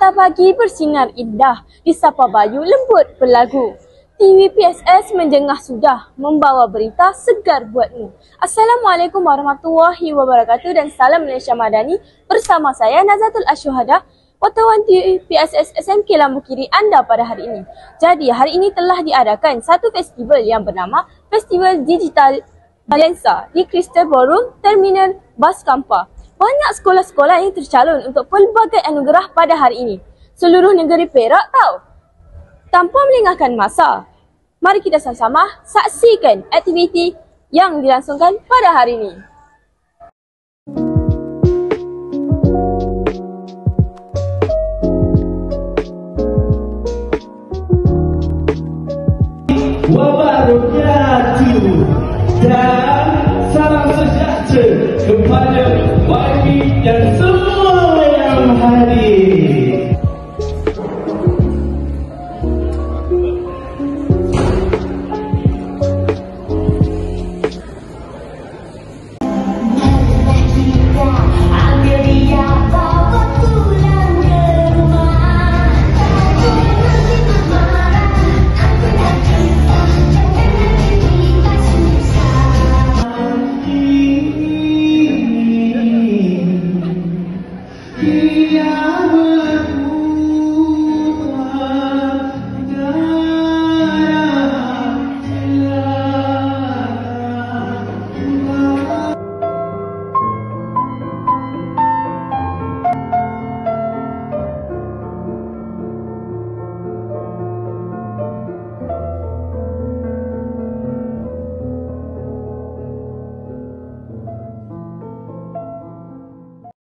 Matahari pagi bersinar indah, disapa bayu lembut berlagu. TV PSS menjengah sudah, membawa berita segar buatmu. Assalamualaikum warahmatullahi wabarakatuh dan salam Malaysia Madani. Bersama saya Nazatul Asyuhada, wartawan TV PSS SMK Lambu Kiri anda pada hari ini. Jadi hari ini telah diadakan satu festival yang bernama Festival Digital Balensa di Crystal Ballroom Terminal Bas Kampar. Banyak sekolah-sekolah yang tercalon untuk pelbagai anugerah pada hari ini. Seluruh negeri Perak tahu. Tanpa melengahkan masa, mari kita sama-sama saksikan aktiviti yang dilangsungkan pada hari ini.